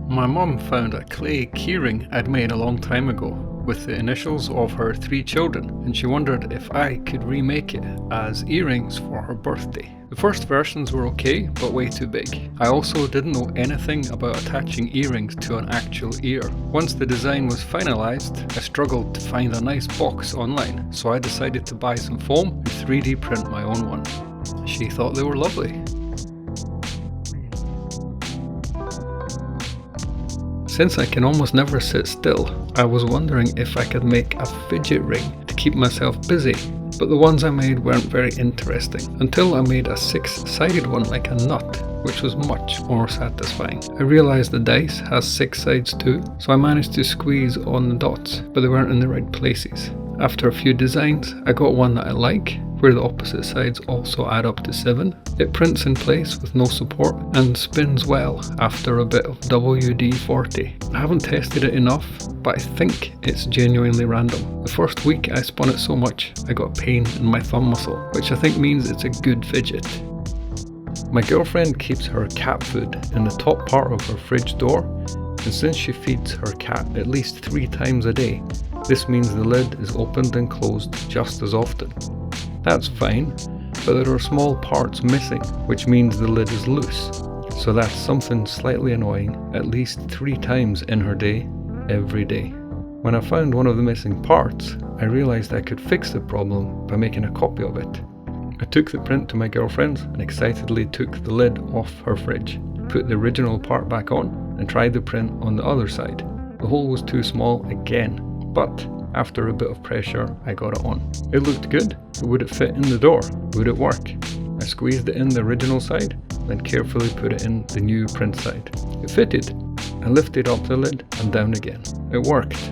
My mum found a clay keyring I'd made a long time ago with the initials of her 3 children, and she wondered if I could remake it as earrings for her birthday. The first versions were okay, but way too big. I also didn't know anything about attaching earrings to an actual ear. Once the design was finalised, I struggled to find a nice box online, so I decided to buy some foam and 3D print my own one. She thought they were lovely. Since I can almost never sit still, I was wondering if I could make a fidget ring to keep myself busy, but the ones I made weren't very interesting, until I made a 6-sided one like a nut, which was much more satisfying. I realised the dice has 6 sides too, so I managed to squeeze on the dots, but they weren't in the right places. After a few designs, I got one that I like, where the opposite sides also add up to 7. It prints in place with no support and spins well after a bit of WD-40. I haven't tested it enough, but I think it's genuinely random. The first week I spun it so much I got pain in my thumb muscle, which I think means it's a good fidget. My girlfriend keeps her cat food in the top part of her fridge door, and since she feeds her cat at least 3 times a day, this means the lid is opened and closed just as often. That's fine, but there are small parts missing, which means the lid is loose. So that's something slightly annoying at least 3 times in her day, every day. When I found one of the missing parts, I realised I could fix the problem by making a copy of it. I took the print to my girlfriend's and excitedly took the lid off her fridge, put the original part back on, and tried the print on the other side. The hole was too small again, but after a bit of pressure, I got it on. It looked good, but would it fit in the door? Would it work? I squeezed it in the original side, then carefully put it in the new print side. It fitted. I lifted up the lid and down again. It worked.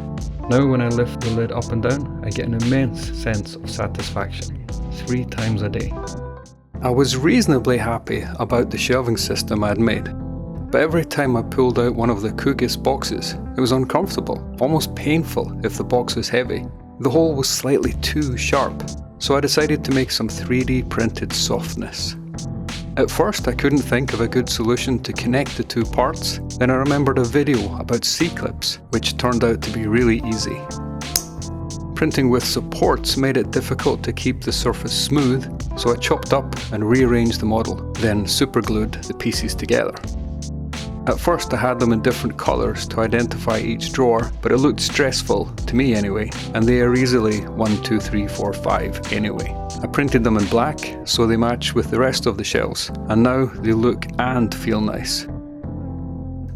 Now when I lift the lid up and down, I get an immense sense of satisfaction. 3 times a day. I was reasonably happy about the shelving system I'd made, but every time I pulled out one of the Kugis boxes, it was uncomfortable, almost painful if the box was heavy. The hole was slightly too sharp, so I decided to make some 3D printed softness. At first I couldn't think of a good solution to connect the 2 parts, then I remembered a video about C-clips, which turned out to be really easy. Printing with supports made it difficult to keep the surface smooth, so I chopped up and rearranged the model, then superglued the pieces together. At first I had them in different colours to identify each drawer, but it looked stressful, to me anyway, and they are easily 1, 2, 3, 4, 5 anyway. I printed them in black so they match with the rest of the shelves, and now they look and feel nice.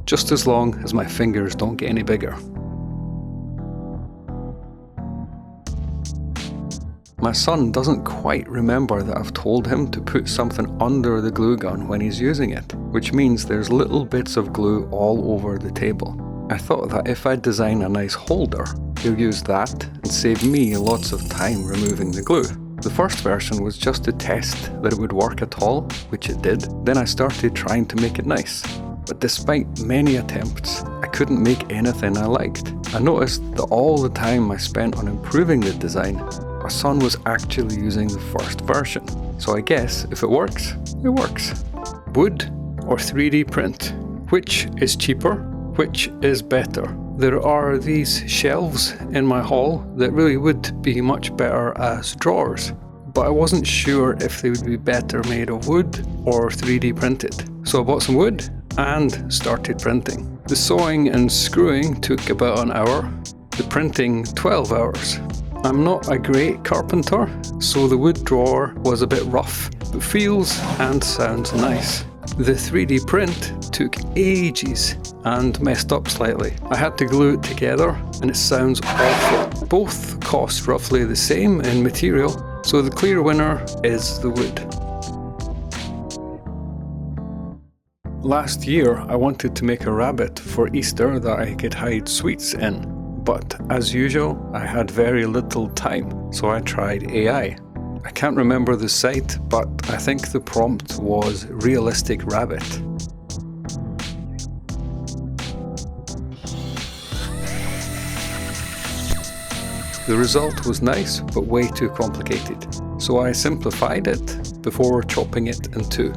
Just as long as my fingers don't get any bigger. My son doesn't quite remember that I've told him to put something under the glue gun when he's using it, which means there's little bits of glue all over the table. I thought that if I design a nice holder, he'll use that and save me lots of time removing the glue. The first version was just to test that it would work at all, which it did. Then I started trying to make it nice. But despite many attempts, I couldn't make anything I liked. I noticed that all the time I spent on improving the design, my son was actually using the first version. So I guess if it works, it works. Wood or 3D print? Which is cheaper? Which is better? There are these shelves in my hall that really would be much better as drawers, but I wasn't sure if they would be better made of wood or 3D printed. So I bought some wood and started printing. The sewing and screwing took about an hour, the printing 12 hours. I'm not a great carpenter, so the wood drawer was a bit rough, but feels and sounds nice. The 3D print took ages and messed up slightly. I had to glue it together and it sounds awful. Both cost roughly the same in material, so the clear winner is the wood. Last year I wanted to make a rabbit for Easter that I could hide sweets in. But as usual, I had very little time, so I tried AI. I can't remember the site, but I think the prompt was realistic rabbit. The result was nice, but way too complicated, so I simplified it before chopping it in 2.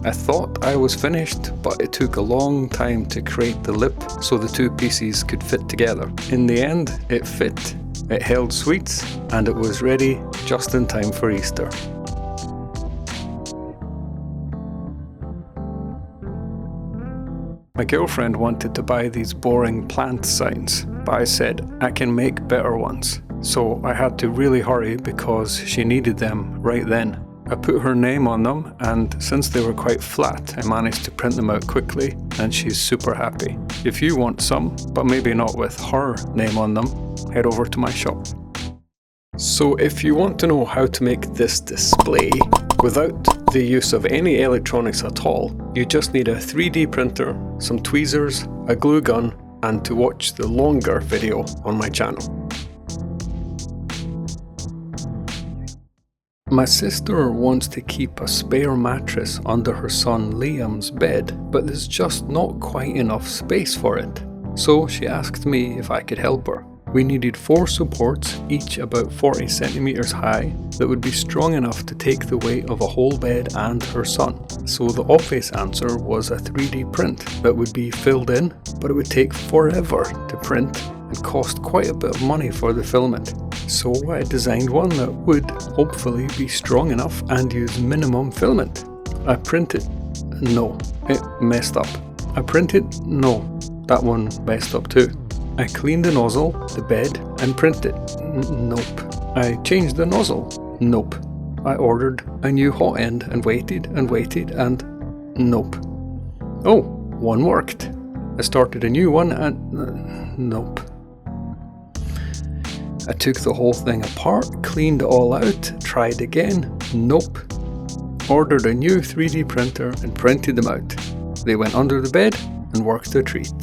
I thought I was finished, but it took a long time to create the lip so the two pieces could fit together. In the end, it fit, it held sweets, and it was ready just in time for Easter. My girlfriend wanted to buy these boring plant signs, but I said I can make better ones. So I had to really hurry because she needed them right then. I put her name on them, and since they were quite flat, I managed to print them out quickly, and she's super happy. If you want some, but maybe not with her name on them, head over to my shop. So if you want to know how to make this display without the use of any electronics at all, you just need a 3D printer, some tweezers, a glue gun, and to watch the longer video on my channel. My sister wants to keep a spare mattress under her son Liam's bed, but there's just not quite enough space for it. So she asked me if I could help her. We needed 4 supports, each about 40 centimeters high, that would be strong enough to take the weight of a whole bed and her son. So the obvious answer was a 3D print that would be filled in, but it would take forever to print and cost quite a bit of money for the filament. So I designed one that would hopefully be strong enough and use minimum filament. I printed. No, it messed up. I printed. No, that one messed up too. I cleaned the nozzle, the bed, and printed. Nope. I changed the nozzle. Nope. I ordered a new hot end and waited and nope. Oh, one worked. I started a new one and nope. I took the whole thing apart, cleaned it all out, tried again, nope. Ordered a new 3D printer and printed them out. They went under the bed and worked a treat.